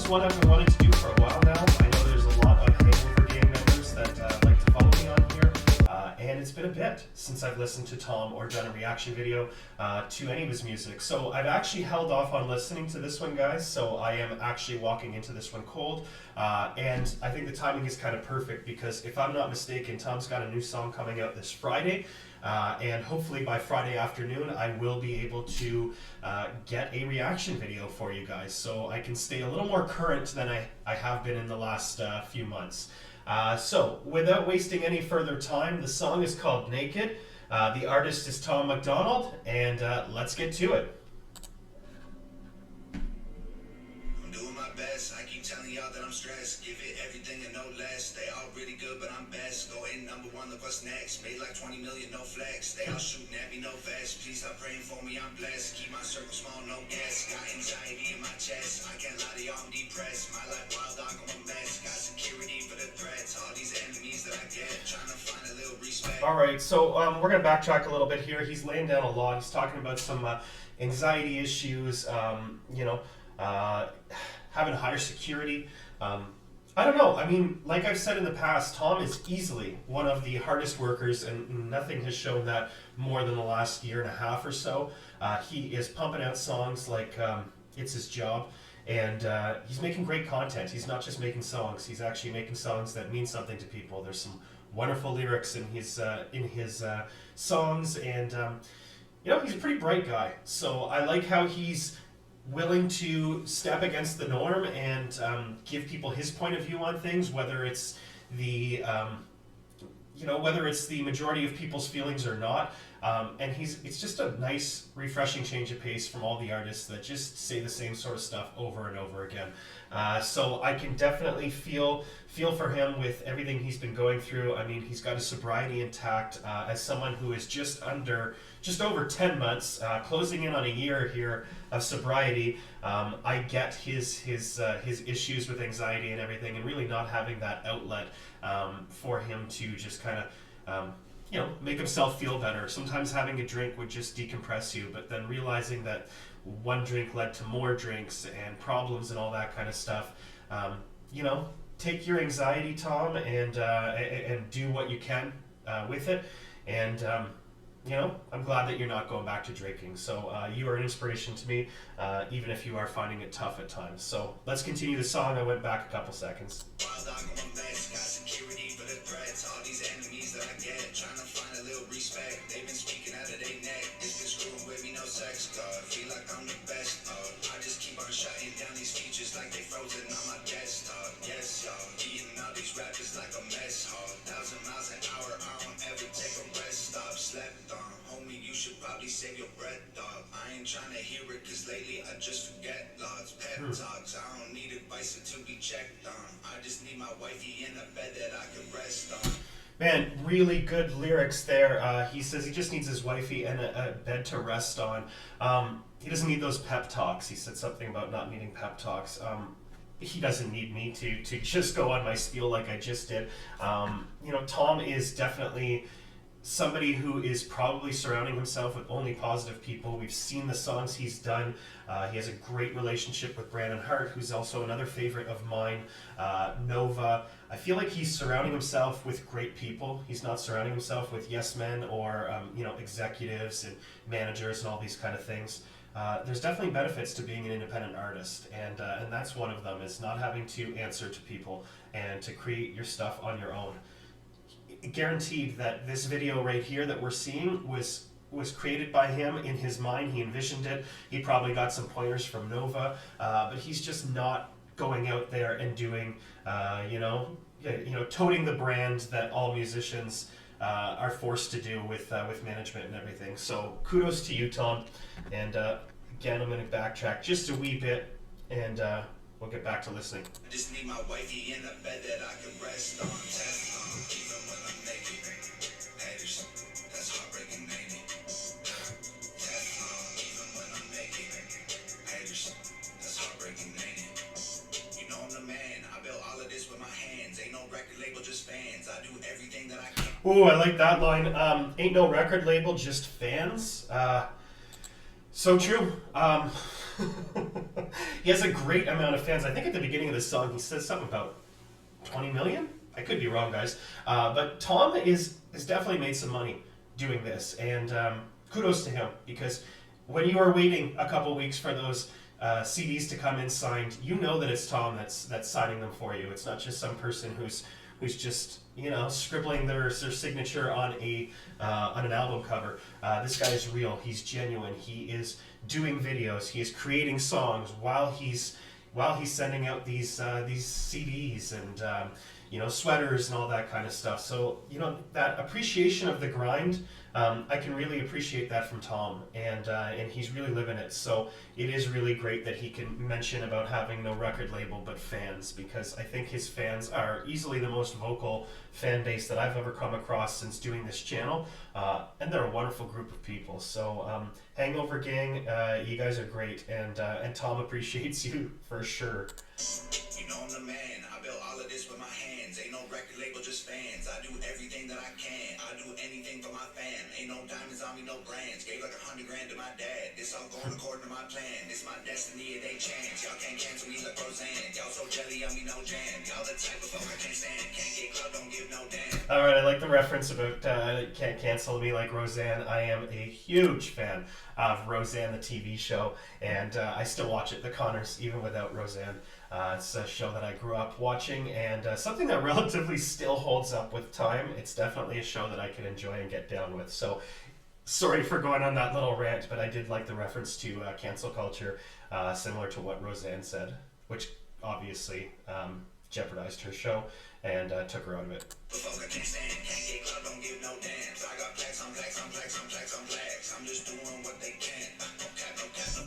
is one I've been wanting to do for a while now. I know there's a lot of Hangover gang members that like to follow me on here, and it's been a bit since I've listened to Tom or done a reaction video to any of his music. So I've actually held off on listening to this one, guys, so I am actually walking into this one cold, and I think the timing is kind of perfect because if I'm not mistaken, Tom's got a new song coming out this Friday. And hopefully by Friday afternoon I will be able to get a reaction video for you guys so I can stay a little more current than I have been in the last few months. So without wasting any further time, the song is called Naked. The artist is Tom MacDonald, and let's get to it. I'm doing my best. I keep telling y'all that I'm stressed. Give it everything and no less. They all really good, but I'm best. Going number one, look what's next. Made like 20 million, no flex. They all shooting at me, no vest. Please stop praying for me, I'm blessed. Keep my circle small, no guess. Got anxiety in my chest. I can't lie to y'all, I'm depressed. My life wild dog, I'm a mess. Got security for the threats. All these enemies that I get. Trying to find a little respect. All right, so we're going to backtrack a little bit here. He's laying down a lot. He's talking about some anxiety issues, having higher security. I don't know. I mean, like I've said in the past, Tom is easily one of the hardest workers, and nothing has shown that more than the last year and a half or so. He is pumping out songs like it's his job, and he's making great content. He's not just making songs. He's actually making songs that mean something to people. There's some wonderful lyrics in his songs, and he's a pretty bright guy. So I like how he's willing to step against the norm and give people his point of view on things, whether it's the majority of people's feelings or not. And it's just a nice, refreshing change of pace from all the artists that just say the same sort of stuff over and over again. So I can definitely feel for him with everything he's been going through. I mean, he's got his sobriety intact. As someone who is just over 10 months, closing in on a year here of sobriety, I get his issues with anxiety and everything, and really not having that outlet for him to just kind of make himself feel better. Sometimes having a drink would just decompress you, but then realizing that one drink led to more drinks and problems and all that kind of stuff. Take your anxiety, Tom, and do what you can with it. And I'm glad that you're not going back to drinking. So you are an inspiration to me, even if you are finding it tough at times. So let's continue the song. I went back a couple seconds. Trying to find a little respect. They've been speaking out of their neck. It's been screwing with me, no sex, God. Feel like I'm the best, I just keep on shutting down these features like they frozen on my desktop. Yes, y'all. Eating all these rappers like a mess hall. 1,000 miles an hour, I don't ever take a rest stop. Slept on. Homie, you should probably save your breath, dog. I ain't trying to hear it, cause lately I just forget logs. Pep talks. I don't need advice to be checked on. I just need my wifey in a bed that I can rest on. Man, really good lyrics there. He says he just needs his wifey and a bed to rest on. He doesn't need those pep talks. He said something about not needing pep talks. He doesn't need me to just go on my spiel like I just did. Tom is definitely somebody who is probably surrounding himself with only positive people. We've seen the songs he's done. He has a great relationship with Brandon Hart, who's also another favorite of mine. Nova. I feel like he's surrounding himself with great people. He's not surrounding himself with yes men or executives and managers and all these kind of things. There's definitely benefits to being an independent artist, and that's one of them, is not having to answer to people and to create your stuff on your own. Guaranteed that this video right here that we're seeing was created by him in his mind. He envisioned it. He probably got some pointers from Nova, but he's just not going out there and doing, toting the brand that all musicians are forced to do with management and everything. So kudos to you, Tom. And again, I'm going to backtrack just a wee bit, and we'll get back to listening. I just need my wifey in a bed that I can rest on. Even when I'm naked. Haters, that's heartbreaking, ain't it? Even when I'm naked. Haters, that's heartbreaking, ain't it? You know I'm the man. I built all of this with my hands. Ain't no record label, just fans. I do everything that I can. Ooh, I like that line. Ain't no record label, just fans. So true. He has a great amount of fans. I think at the beginning of the song he says something about 20 million. I could be wrong, guys. But Tom is has definitely made some money doing this, and kudos to him because when you are waiting a couple weeks for those CDs to come in signed, you know that it's Tom that's signing them for you. It's not just some person who's just scribbling their signature on an album cover. This guy is real. He's genuine. He is doing videos. He is creating songs while he's sending out these CDs and sweaters and all that kind of stuff. So that appreciation of the grind, I can really appreciate that from Tom, and he's really living it. So it is really great that he can mention about having no record label but fans, because I think his fans are easily the most vocal fan base that I've ever come across since doing this channel, and they're a wonderful group of people. So Hangover Gang, you guys are great, and Tom appreciates you for sure. You know I'm the man. I built all of this with my hands. Ain't no record label, just fans. I do everything that I can. I do anything for my fam. Ain't no diamonds on me, no brands. Gave like $100 grand to my dad. This all going according to my plan. This my destiny, it ain't chance. Y'all can't cancel me like Roseanne. Y'all so jelly on me, no jam. Y'all the type of folk I can't stand. Can't get club, don't give no damn. All right, I like the reference about can't cancel me like Roseanne. I am a huge fan of Roseanne, the TV show, and I still watch it, The Connors, even without Roseanne. It's a show that I grew up watching, and something that relatively still holds up with time. It's definitely a show that I can enjoy and get down with. So, sorry for going on that little rant, but I did like the reference to cancel culture, similar to what Roseanne said, which obviously jeopardized her show and took her out of it.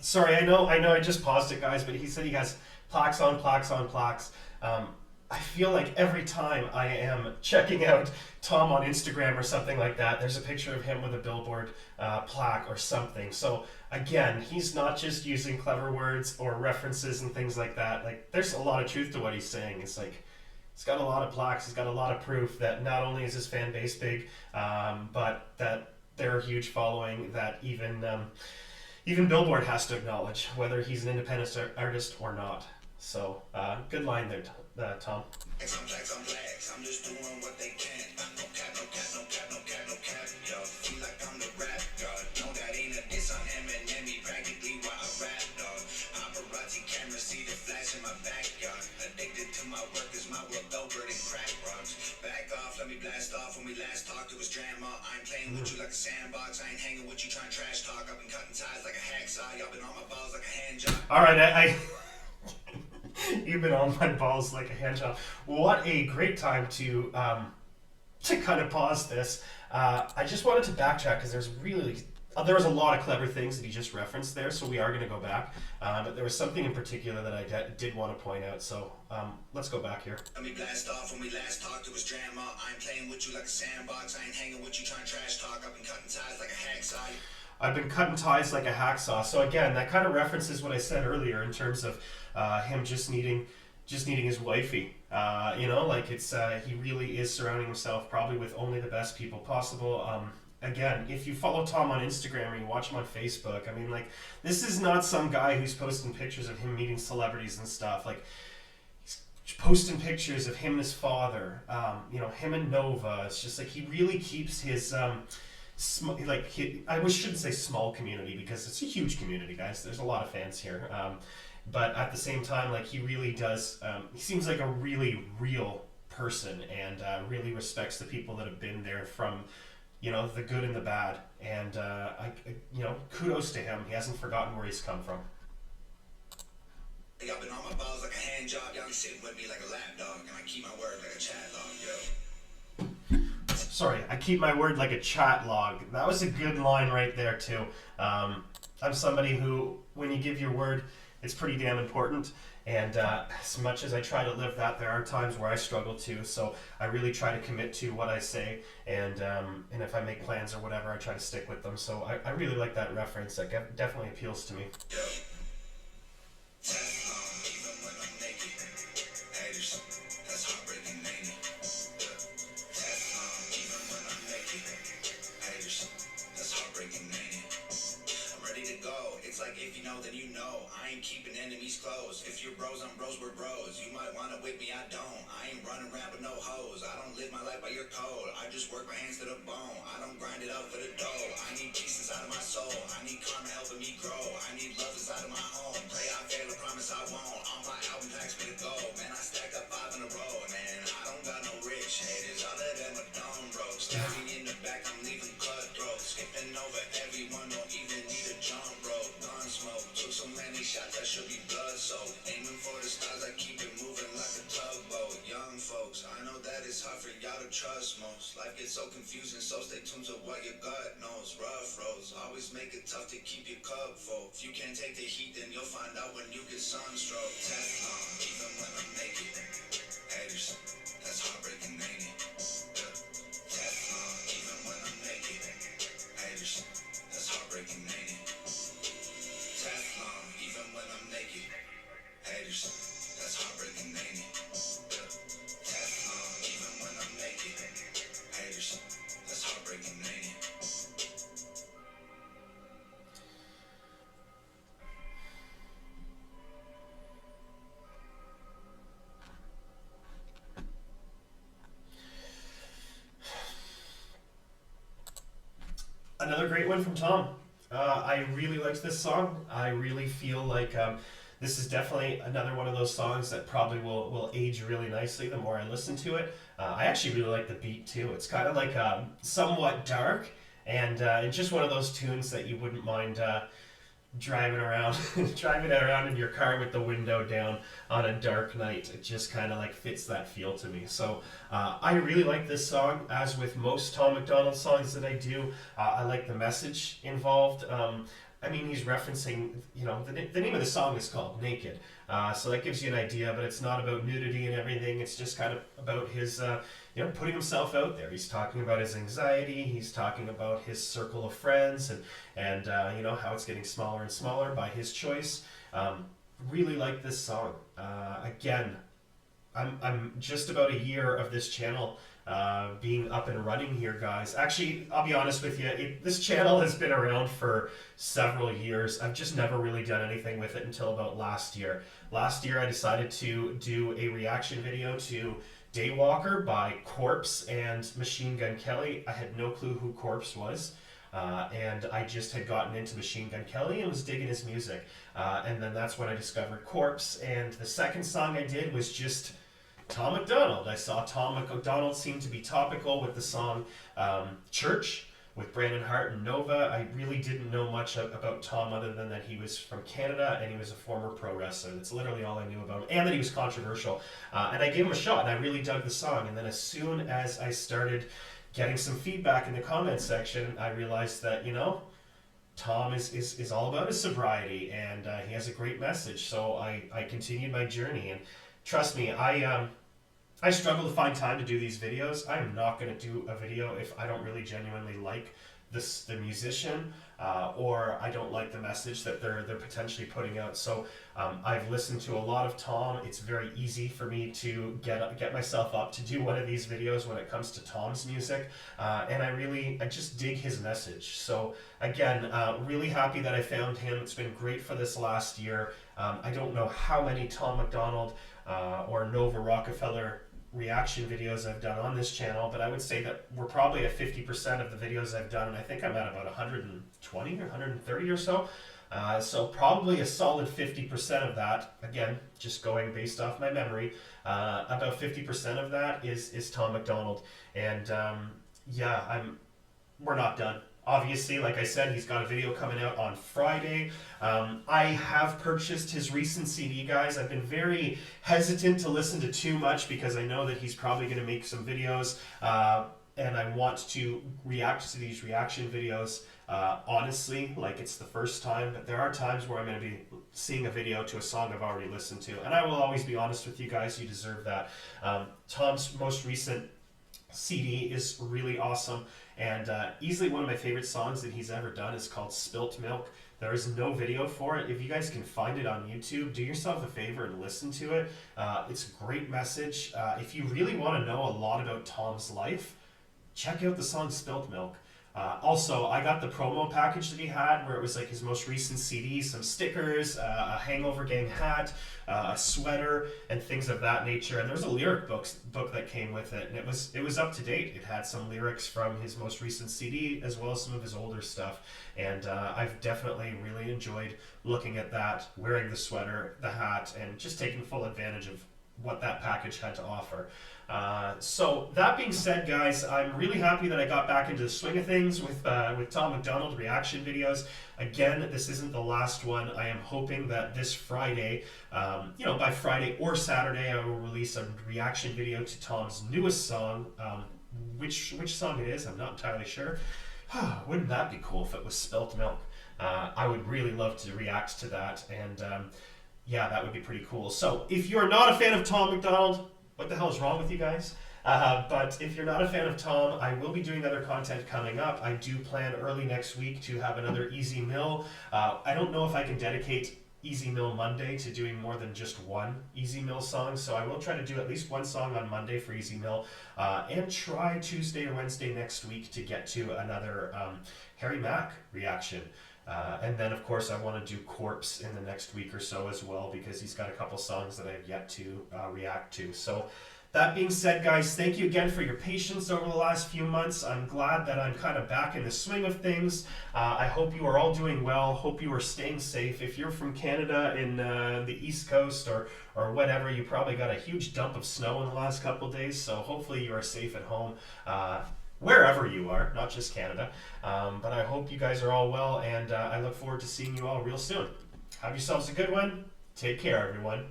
Sorry, I know I just paused it, guys, but he said he has plaques on plaques on plaques. I feel like every time I am checking out Tom on Instagram or something like that, there's a picture of him with a billboard plaque or something. So again, he's not just using clever words or references and things like that. Like, there's a lot of truth to what he's saying. It's like, he's got a lot of plaques, he's got a lot of proof that not only is his fan base big, but that they're a huge following that even Billboard has to acknowledge, whether he's an independent artist or not. So, good line there, Tom. I'm just doing what they can. No cap, no cap, no cap, no cap, no cap. Yo, feel like I'm the rap god. No, that ain't a diss on Eminem. He practically why I rap, dog. Paparazzi cameras see the flash in my backyard. Addicted to my work is my work over than crack rocks. Back off, let me blast off. When we last talked, it was drama. I ain't playing with you like a sandbox. I ain't hanging with you trying to trash talk. I've been cutting ties like a hacksaw. Y'all been on my balls like a hand job. All right, I you've been on my balls like a hand job. What a great time to kind of pause this. I just wanted to backtrack because there was a lot of clever things that he just referenced there, so we are going to go back. But there was something in particular that I did want to point out, so let's go back here. Let me blast off. When we last talked, it was drama. I ain't playing with you like a sandbox. I ain't hanging with you trying to trash talk. I've been cutting ties like a hacksaw. I've been cutting ties like a hacksaw. So again, that kind of references what I said earlier in terms of him just needing his wifey. Like it's he really is surrounding himself probably with only the best people possible. Again, if you follow Tom on Instagram or you watch him on Facebook, I mean, like, this is not some guy who's posting pictures of him meeting celebrities and stuff. Like, he's posting pictures of him and his father, him and Nova. It's just like he really keeps his I shouldn't say small community because it's a huge community, guys. There's a lot of fans here, but at the same time, like, he really does. He seems like a really real person and really respects the people that have been there from, the good and the bad. And kudos to him. He hasn't forgotten where he's come from. Y'all been on my balls like a hand job. Y'all be sitting with me like a lap dog, and I keep my word like a chat log, yo. Sorry, I keep my word like a chat log. That was a good line right there, too. I'm somebody who, when you give your word, it's pretty damn important. And as much as I try to live that, there are times where I struggle too. So I really try to commit to what I say. And if I make plans or whatever, I try to stick with them. So I really like that reference. That definitely appeals to me. It's like, if you know, then you know. I clothes. If you're bros, I'm bros, we're bros. You might wanna with me, I don't. I ain't running around with no hoes. I don't live my life by your code. I just work my hands to the bone. I don't grind it out for the dough. I need peace inside of my soul. I need karma helping me grow. I need love inside of my home. Pray I fail, I promise I won't. On my album packs me to go. Man, I stacked up 5 in a row. Man, I don't got no rich haters. All of them are dumb bro. Stabbing in the back, I'm leaving cutthroat. Skipping over everyone, don't even need a jump rope. Gun smoke, took so many shots, I should be blood soaked. Aiming for the stars, I keep it moving like a tugboat. Young folks, I know that it's hard for y'all to trust most. Life gets so confusing, so stay tuned to what your gut knows. Rough roads always make it tough to keep your cup full. If you can't take the heat, then you'll find out when you get sunstroke. Teflon, even when I'm naked. Haters, that's heartbreaking, ain't it? Teflon, even when I'm naked. Haters, that's heartbreaking, ain't it? Teflon, even when I'm naked. Haters, that's heartbreaking, ain't it? Teflon, even when I'm naked. Haters, that's heartbreaking, ain't it? Another great one from Tom. I really liked this song. I really feel like this is definitely another one of those songs that probably will age really nicely the more I listen to it. I actually really like the beat too. It's kind of like somewhat dark and just one of those tunes that you wouldn't mind driving around driving around in your car with the window down on a dark night. It just kind of like fits that feel to me. So I really like this song. As with most Tom MacDonald songs that I do, I like the message involved. I mean, he's referencing, the name of the song is called Naked. So that gives you an idea, but it's not about nudity and everything. It's just kind of about his, putting himself out there. He's talking about his anxiety. He's talking about his circle of friends and how it's getting smaller and smaller by his choice. Really like this song. Again, I'm just about a year of this channel being up and running here, guys. Actually, I'll be honest with you, this channel has been around for several years. I've just never really done anything with it until about last year. Last year, I decided to do a reaction video to Daywalker by Corpse and Machine Gun Kelly. I had no clue who Corpse was. And I just had gotten into Machine Gun Kelly and was digging his music. And then that's when I discovered Corpse. And the second song I did was just Tom MacDonald. I saw Tom MacDonald seem to be topical with the song Church with Brandon Hart and Nova. I really didn't know much about Tom other than that he was from Canada and he was a former pro wrestler. That's literally all I knew about him, and that he was controversial. And I gave him a shot and I really dug the song. And then as soon as I started getting some feedback in the comments section, I realized that, Tom is all about his sobriety and he has a great message. So I continued my journey, and trust me, I struggle to find time to do these videos. I'm not going to do a video if I don't really genuinely like the musician or I don't like the message that they're potentially putting out. So I've listened to a lot of Tom. It's very easy for me to get myself up to do one of these videos when it comes to Tom's music, and I just dig his message. So again, really happy that I found him. It's been great for this last year. I don't know how many Tom MacDonald or Nova Rockefeller reaction videos I've done on this channel, but I would say that we're probably at 50% of the videos I've done, and I think I'm at about 120 or 130 or so. So probably a solid 50% of that, again, just going based off my memory, about 50% of that is Tom MacDonald. And we're not done. Obviously, like I said, he's got a video coming out on Friday. I have purchased his recent CD, guys. I've been very hesitant to listen to too much because I know that he's probably going to make some videos, and I want to react to these reaction videos honestly, like it's the first time. But there are times where I'm going to be seeing a video to a song I've already listened to, and I will always be honest with you guys. You deserve that. Tom's most recent CD is really awesome, and easily one of my favorite songs that he's ever done is called Spilt Milk. There is no video for it. If you guys can find it on YouTube, do yourself a favor and listen to it. It's a great message. If you really want to know a lot about Tom's life, check out the song Spilt Milk. Also, I got the promo package that he had where it was like his most recent CD, some stickers, a Hangover Gang hat, a sweater, and things of that nature. And there was a lyric book that came with it, and it was up to date. It had some lyrics from his most recent CD as well as some of his older stuff. And I've definitely really enjoyed looking at that, wearing the sweater, the hat, and just taking full advantage of what that package had to offer. So that being said, guys, I'm really happy that I got back into the swing of things with Tom MacDonald reaction videos. Again, this isn't the last one. I am hoping that this Friday, by Friday or Saturday, I will release a reaction video to Tom's newest song. Which song it is, I'm not entirely sure. Wouldn't that be cool if it was Spilt Milk? I would really love to react to that, and yeah, that would be pretty cool. So if you're not a fan of Tom MacDonald, what the hell is wrong with you guys? But if you're not a fan of Tom, I will be doing other content coming up. I do plan early next week to have another Easy Mill. I don't know if I can dedicate Easy Mill Monday to doing more than just one Easy Mill song, so I will try to do at least one song on Monday for Easy Mill, and try Tuesday or Wednesday next week to get to another Harry Mack reaction. And then, of course, I want to do Corpse in the next week or so as well, because he's got a couple songs that I've yet to react to. So that being said, guys, thank you again for your patience over the last few months. I'm glad that I'm kind of back in the swing of things. I hope you are all doing well. Hope you are staying safe. If you're from Canada in the East Coast or whatever, you probably got a huge dump of snow in the last couple of days. So hopefully you are safe at home. Wherever you are, not just Canada. But I hope you guys are all well, and I look forward to seeing you all real soon. Have yourselves a good one. Take care, everyone.